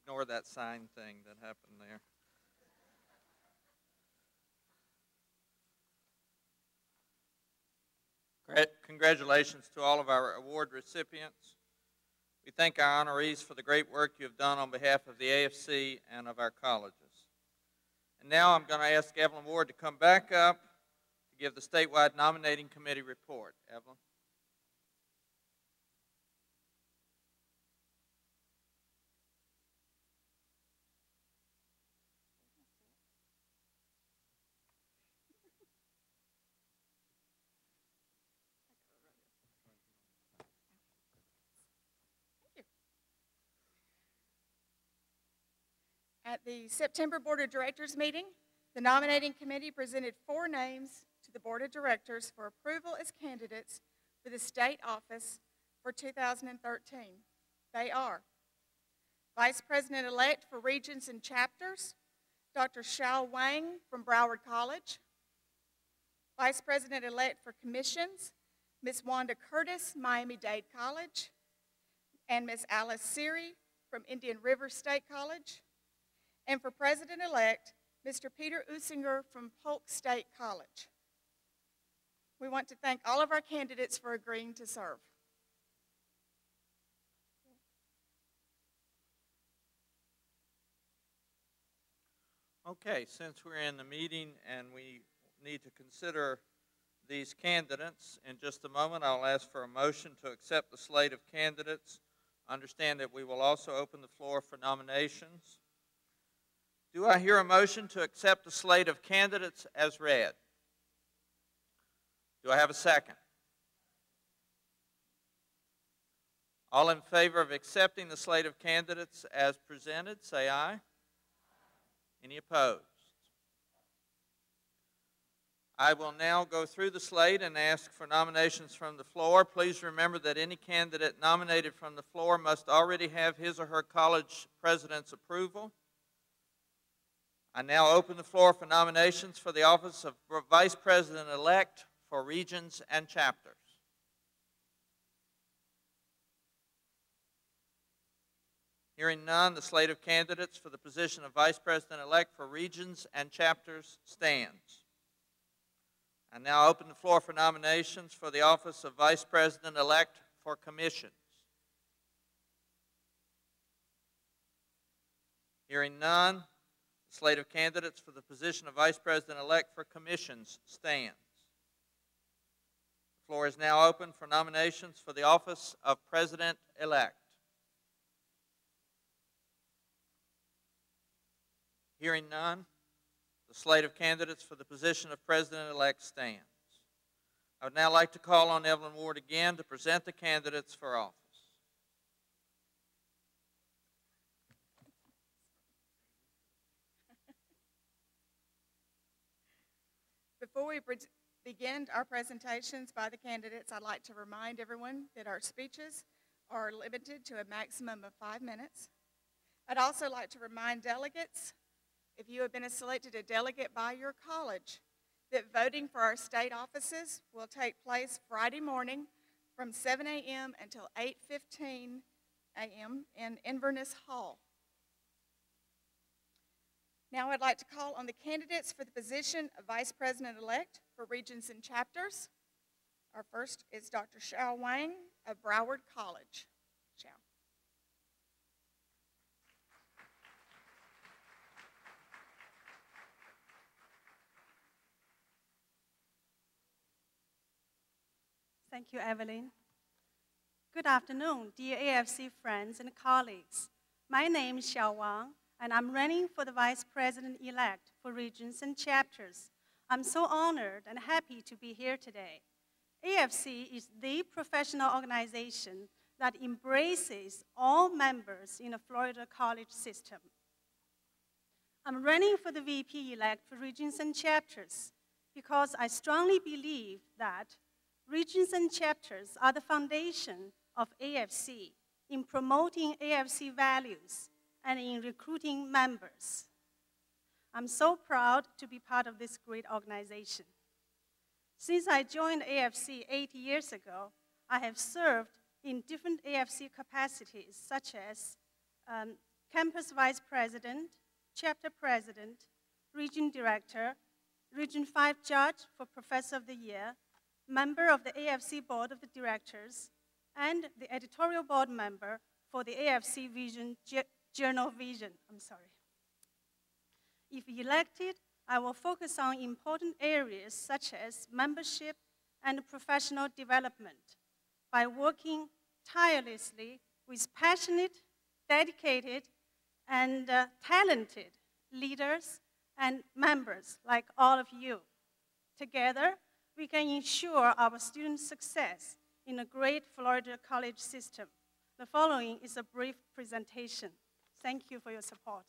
ignore that sign thing that happened there. Congratulations to all of our award recipients. We thank our honorees for the great work you have done on behalf of the AFC and of our colleges. And now I'm going to ask Evelyn Ward to come back up to give the statewide nominating committee report. Evelyn. At the September Board of Directors meeting, the nominating committee presented 4 names to the Board of Directors for approval as candidates for the state office for 2013. They are Vice President-elect for Regions and Chapters, Dr. Xiao Wang from Broward College, Vice President-elect for Commissions, Ms. Wanda Curtis, Miami-Dade College, and Ms. Alice Seary from Indian River State College, and for President-elect, Mr. Peter Usinger from Polk State College. We want to thank all of our candidates for agreeing to serve. Okay, since we're in the meeting and we need to consider these candidates, in just a moment I'll ask for a motion to accept the slate of candidates. Understand that we will also open the floor for nominations. Do I hear a motion to accept the slate of candidates as read? Do I have a second? All in favor of accepting the slate of candidates as presented, say aye. Any opposed? I will now go through the slate and ask for nominations from the floor. Please remember that any candidate nominated from the floor must already have his or her college president's approval. I now open the floor for nominations for the office of Vice President-elect for Regions and Chapters. Hearing none, the slate of candidates for the position of Vice President-elect for Regions and Chapters stands. I now open the floor for nominations for the office of Vice President-elect for Commissions. Hearing none, the slate of candidates for the position of Vice President-elect for Commissions stands. The floor is now open for nominations for the office of President-elect. Hearing none, the slate of candidates for the position of President-elect stands. I would now like to call on Evelyn Ward again to present the candidates for office. Before we begin our presentations by the candidates, I'd like to remind everyone that our speeches are limited to a maximum of 5 minutes. I'd also like to remind delegates, if you have been selected a delegate by your college, that voting for our state offices will take place Friday morning from 7 a.m. until 8:15 a.m. in Inverness Hall. Now I'd like to call on the candidates for the position of Vice President-elect for Regions and Chapters. Our first is Dr. Xiao Wang of Broward College. Xiao. Thank you, Evelyn. Good afternoon, dear AFC friends and colleagues. My name is Xiao Wang, and I'm running for the Vice President-elect for Regions and Chapters. I'm so honored and happy to be here today. AFC is the professional organization that embraces all members in the Florida college system. I'm running for the VP-elect for Regions and Chapters because I strongly believe that Regions and Chapters are the foundation of AFC in promoting AFC values and in recruiting members. I'm so proud to be part of this great organization. Since I joined AFC 8 years ago, I have served in different AFC capacities, such as campus vice president, chapter president, region director, Region 5 judge for Professor of the Year, member of the AFC Board of the Directors, and the editorial board member for the AFC Journal Vision. If elected, I will focus on important areas such as membership and professional development by working tirelessly with passionate, dedicated, and talented leaders and members like all of you. Together, we can ensure our students' success in a great Florida college system. The following is a brief presentation. Thank you for your support.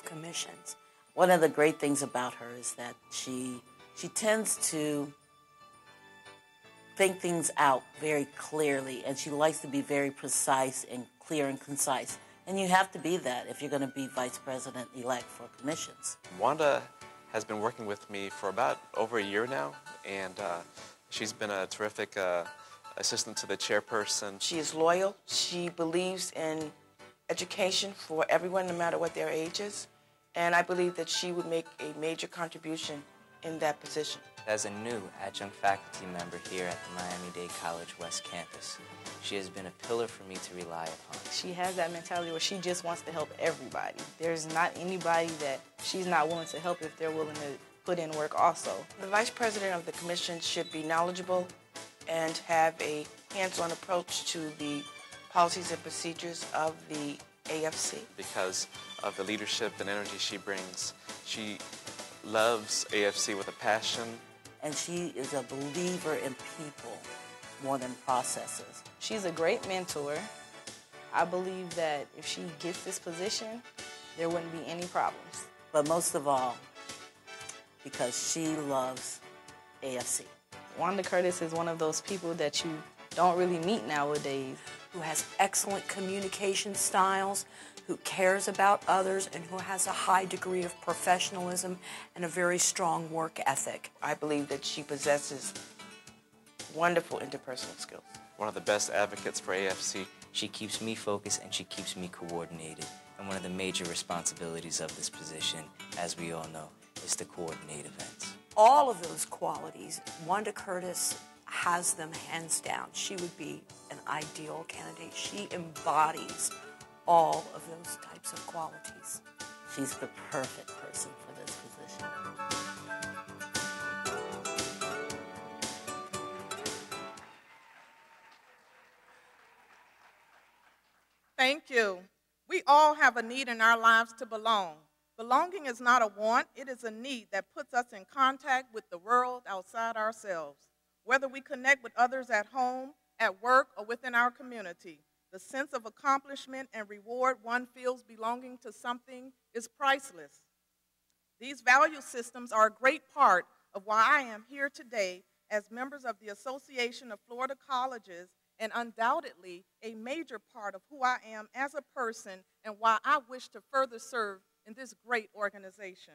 Commissions. One of the great things about her is that she tends to think things out very clearly, and she likes to be very precise and clear and concise. And you have to be that if you're going to be vice president-elect for commissions. Wanda has been working with me for about over a year now, and she's been a terrific assistant to the chairperson. She is loyal. She believes in education for everyone, no matter what their age is. And I believe that she would make a major contribution in that position. As a new adjunct faculty member here at the Miami-Dade College West Campus, she has been a pillar for me to rely upon. She has that mentality where she just wants to help everybody. There's not anybody that she's not willing to help if they're willing to put in work also. The vice president of the commission should be knowledgeable and have a hands-on approach to the policies and procedures of the AFC. Because of the leadership and energy she brings, she loves AFC with a passion. And she is a believer in people more than processes. She's a great mentor. I believe that if she gets this position, there wouldn't be any problems. But most of all, because she loves AFC. Wanda Curtis is one of those people that you don't really meet nowadays. Who has excellent communication styles, who cares about others, and who has a high degree of professionalism and a very strong work ethic. I believe that she possesses wonderful interpersonal skills. One of the best advocates for AFC. She keeps me focused and she keeps me coordinated. And one of the major responsibilities of this position, as we all know, is to coordinate events. all of those qualities, Wanda Curtis has them hands down. She would be an ideal candidate. She embodies all of those types of qualities. She's the perfect person for this position. Thank you. We all have a need in our lives to belong. Belonging is not a want, it is a need that puts us in contact with the world outside ourselves. Whether we connect with others at home, at work, or within our community, the sense of accomplishment and reward one feels belonging to something is priceless. These value systems are a great part of why I am here today as members of the Association of Florida Colleges, and undoubtedly a major part of who I am as a person and why I wish to further serve in this great organization.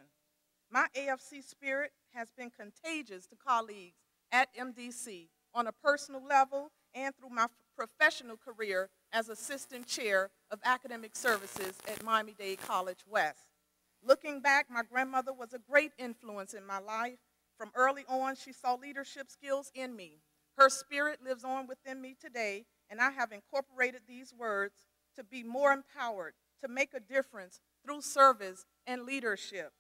My AFC spirit has been contagious to colleagues at MDC on a personal level and through my professional career as assistant chair of academic services at Miami-Dade College West. Looking back, my grandmother was a great influence in my life. From early on, she saw leadership skills in me. Her spirit lives on within me today, and I have incorporated these words to be more empowered, to make a difference through service and leadership.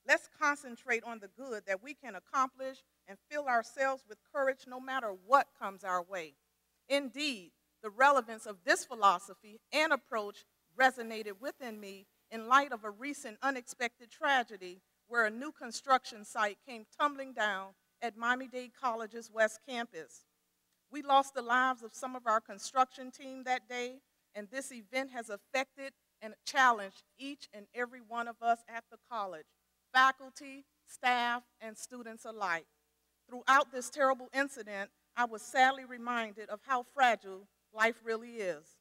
Let's concentrate on the good that we can accomplish and fill ourselves with courage no matter what comes our way. Indeed, the relevance of this philosophy and approach resonated within me in light of a recent unexpected tragedy where a new construction site came tumbling down at Miami-Dade College's West Campus. We lost the lives of some of our construction team that day, and this event has affected and challenged each and every one of us at the college, faculty, staff, and students alike. Throughout this terrible incident, I was sadly reminded of how fragile life really is.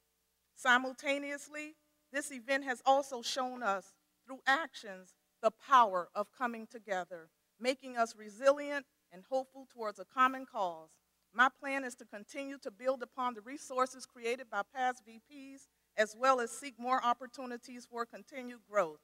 Simultaneously, this event has also shown us, through actions, the power of coming together, making us resilient and hopeful towards a common cause. My plan is to continue to build upon the resources created by past VPs, as well as seek more opportunities for continued growth.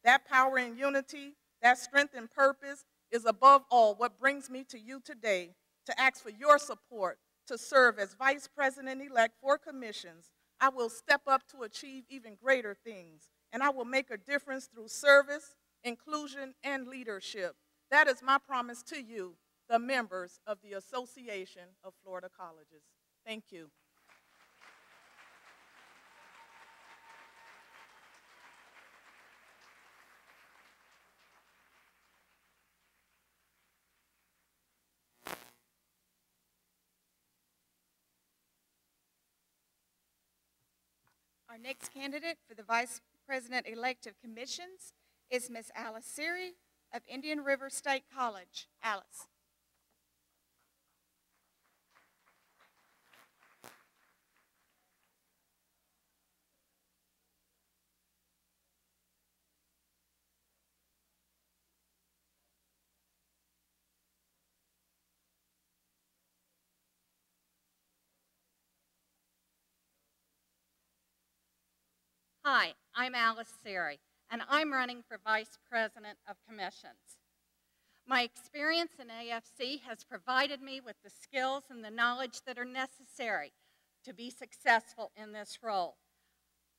That power and unity, that strength and purpose is above all what brings me to you today to ask for your support to serve as Vice President-elect for commissions. I will step up to achieve even greater things, and I will make a difference through service, inclusion, and leadership. That is my promise to you, the members of the Association of Florida Colleges. Thank you. Our next candidate for the Vice President-elect of Commissions is Ms. Alice Seary of Indian River State College. Alice. Hi, I'm Alice Seary, and I'm running for Vice President of Commissions. My experience in AFC has provided me with the skills and the knowledge that are necessary to be successful in this role.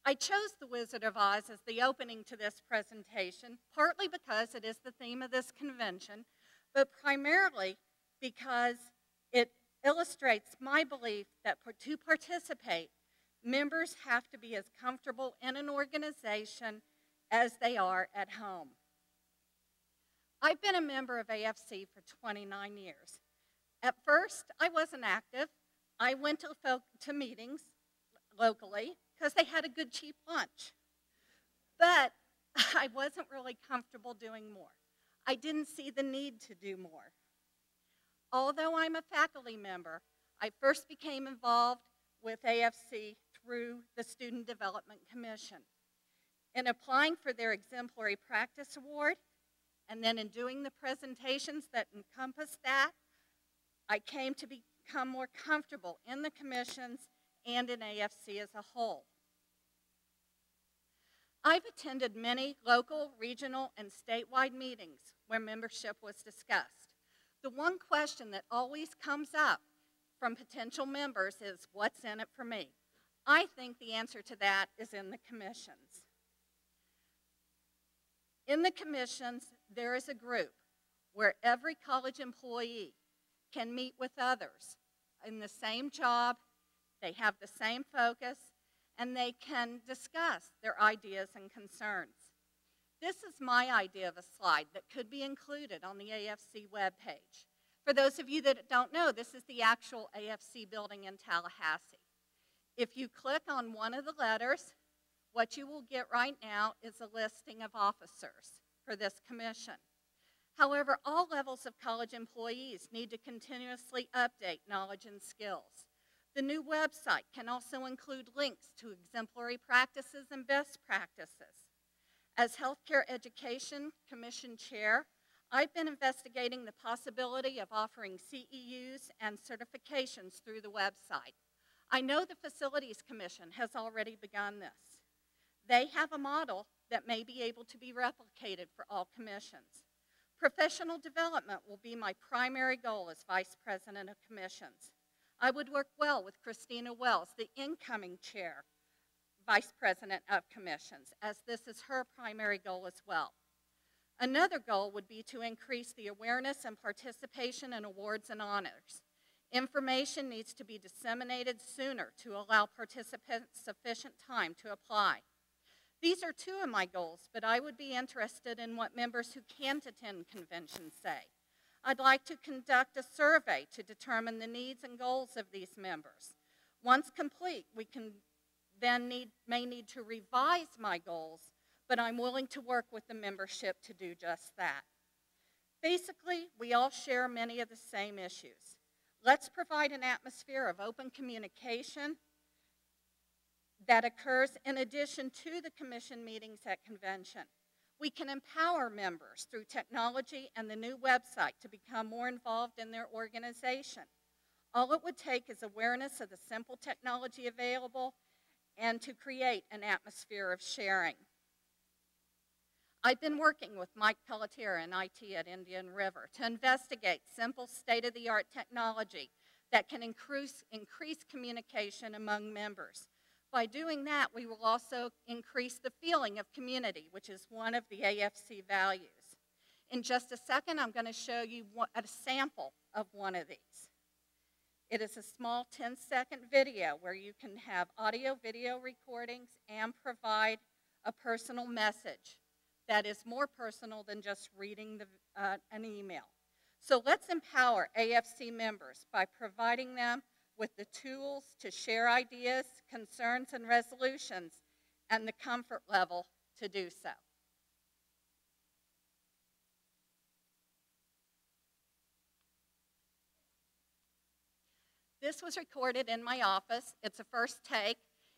I chose The Wizard of Oz as the opening to this presentation, partly because it is the theme of this convention, but primarily because it illustrates my belief that to participate, members have to be as comfortable in an organization as they are at home. I've been a member of AFC for 29 years. At first, I wasn't active. I went to meetings locally because they had a good cheap lunch. But I wasn't really comfortable doing more. I didn't see the need to do more. Although I'm a faculty member, I first became involved with AFC through the Student Development Commission. In applying for their Exemplary Practice Award, and then in doing the presentations that encompass that, I came to become more comfortable in the commissions and in AFC as a whole. I've attended many local, regional, and statewide meetings where membership was discussed. The one question that always comes up from potential members is, what's in it for me? I think the answer to that is in the commissions. In the commissions, there is a group where every college employee can meet with others in the same job, they have the same focus, and they can discuss their ideas and concerns. This is my idea of a slide that could be included on the AFC webpage. For those of you that don't know, this is the actual AFC building in Tallahassee. If you click on one of the letters, what you will get right now is a listing of officers for this commission. However, all levels of college employees need to continuously update knowledge and skills. The new website can also include links to exemplary practices and best practices. As Healthcare Education Commission Chair, I've been investigating the possibility of offering CEUs and certifications through the website. I know the Facilities Commission has already begun this. They have a model that may be able to be replicated for all commissions. Professional development will be my primary goal as Vice President of Commissions. I would work well with Christina Wells, the incoming chair, Vice President of Commissions, as this is her primary goal as well. Another goal would be to increase the awareness and participation in awards and honors. Information needs to be disseminated sooner to allow participants sufficient time to apply. These are two of my goals, but I would be interested in what members who can't attend conventions say. I'd like to conduct a survey to determine the needs and goals of these members. Once complete, we can then may need to revise my goals, but I'm willing to work with the membership to do just that. Basically, we all share many of the same issues. Let's provide an atmosphere of open communication that occurs in addition to the commission meetings at convention. We can empower members through technology and the new website to become more involved in their organization. All it would take is awareness of the simple technology available and to create an atmosphere of sharing. I've been working with Mike Pelletier in IT at Indian River to investigate simple state-of-the-art technology that can increase communication among members. By doing that, we will also increase the feeling of community, which is one of the AFC values. In just a second, I'm going to show you a sample of one of these. It is a small 10-second video where you can have audio-video recordings and provide a personal message that is more personal than just reading an email. So let's empower AFC members by providing them with the tools to share ideas, concerns, and resolutions, and the comfort level to do so. This was recorded in my office. It's a first take.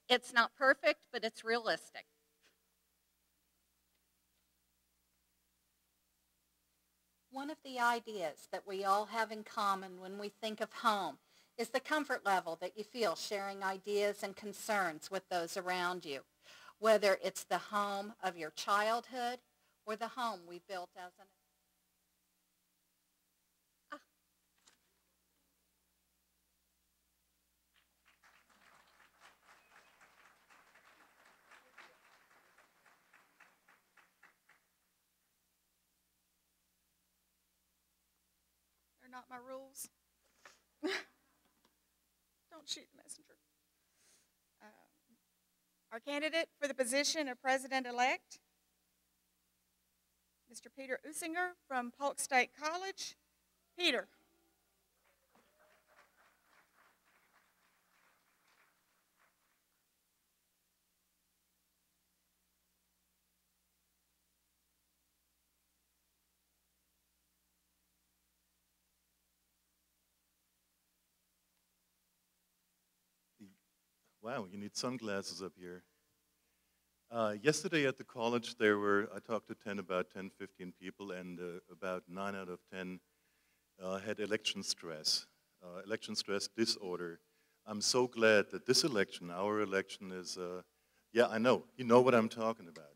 It's not perfect, but it's realistic. One of the ideas that we all have in common when we think of home is the comfort level that you feel sharing ideas and concerns with those around you, whether it's the home of your childhood or the home we built as an They're not my rules. Don't shoot the messenger. Our candidate for the position of President-elect, Mr. Peter Usinger from Polk State College. Peter. Wow, you need sunglasses up here. Yesterday at the college, I talked to about 10, 15 people, and about 9 out of 10 had election stress disorder. I'm so glad that this election, our election is, yeah, I know, you know what I'm talking about.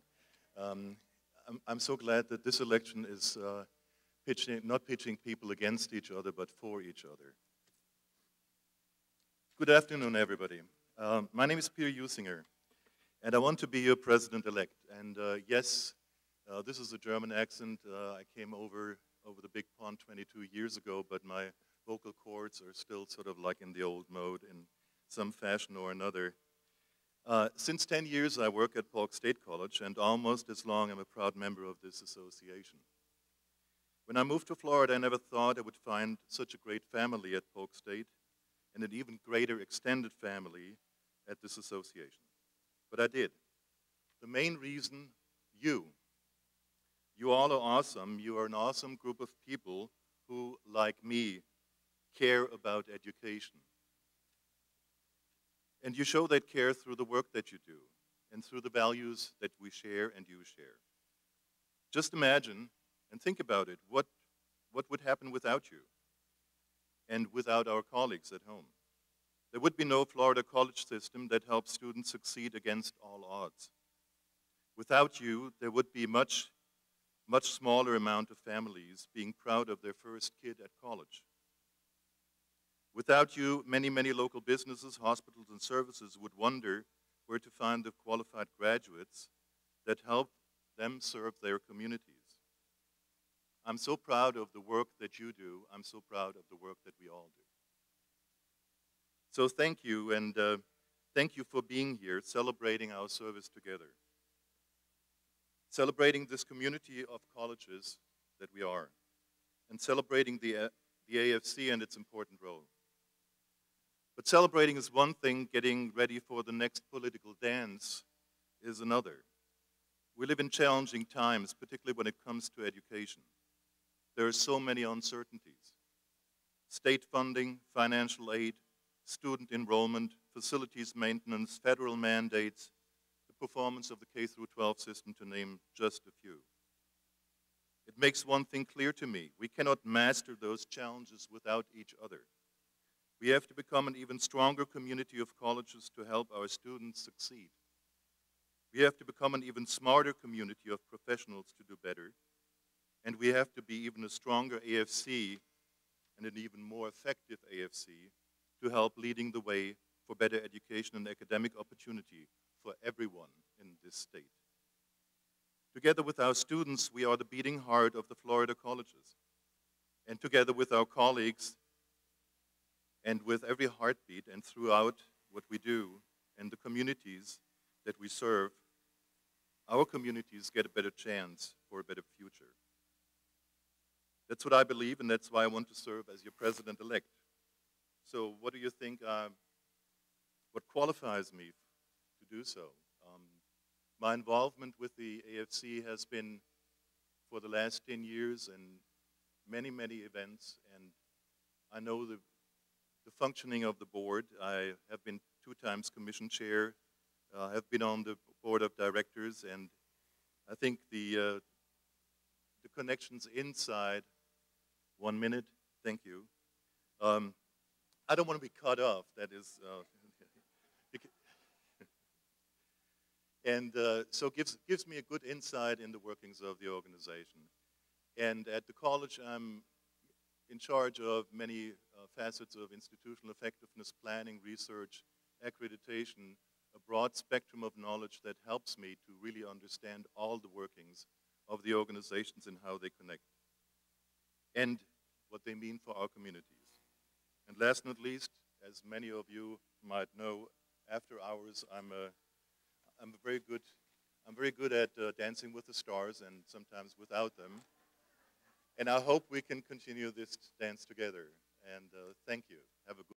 I'm so glad that this election is not pitching people against each other, but for each other. Good afternoon, everybody. My name is Peter Usinger, and I want to be your president-elect. And yes, this is a German accent. I came over the big pond 22 years ago, but my vocal cords are still sort of like in the old mode in some fashion or another. Since 10 years, I work at Polk State College, and almost as long, I'm a proud member of this association. When I moved to Florida, I never thought I would find such a great family at Polk State, and an even greater extended family at this association. But I did. The main reason, you. You all are awesome. You are an awesome group of people who, like me, care about education. And you show that care through the work that you do and through the values that we share and you share. Just imagine and think about it. What would happen without you and without our colleagues at home? There would be no Florida college system that helps students succeed against all odds. Without you, there would be much smaller amount of families being proud of their first kid at college. Without you, many local businesses, hospitals, and services would wonder where to find the qualified graduates that help them serve their communities. I'm so proud of the work that you do. I'm so proud of the work that we all do. So thank you, and thank you for being here, celebrating our service together. Celebrating this community of colleges that we are, and celebrating the AFC and its important role. But celebrating is one thing, getting ready for the next political dance is another. We live in challenging times, particularly when it comes to education. There are so many uncertainties. State funding, financial aid, student enrollment, facilities maintenance, federal mandates, the performance of the K-12 system, to name just a few. It makes one thing clear to me. We cannot master those challenges without each other. We have to become an even stronger community of colleges to help our students succeed. We have to become an even smarter community of professionals to do better. And we have to be even a stronger AFC and an even more effective AFC to help leading the way for better education and academic opportunity for everyone in this state. Together with our students, we are the beating heart of the Florida colleges. And together with our colleagues, and with every heartbeat and throughout what we do and the communities that we serve, our communities get a better chance for a better future. That's what I believe, and that's why I want to serve as your president-elect. So what do you think, what qualifies me to do so? My involvement with the AFC has been for the last 10 years in many events, and I know the functioning of the board. I have been 2 times commission chair, have been on the board of directors, and I think the connections inside, 1 minute, thank you. I don't want to be cut off, that is, and so gives me a good insight in the workings of the organization. And at the college, I'm in charge of many facets of institutional effectiveness planning, research, accreditation, a broad spectrum of knowledge that helps me to really understand all the workings of the organizations and how they connect, and what they mean for our communities. And last but not least, as many of you might know, after hours I'm very good at dancing with the stars and sometimes without them. And I hope we can continue this dance together. And thank you. Have a good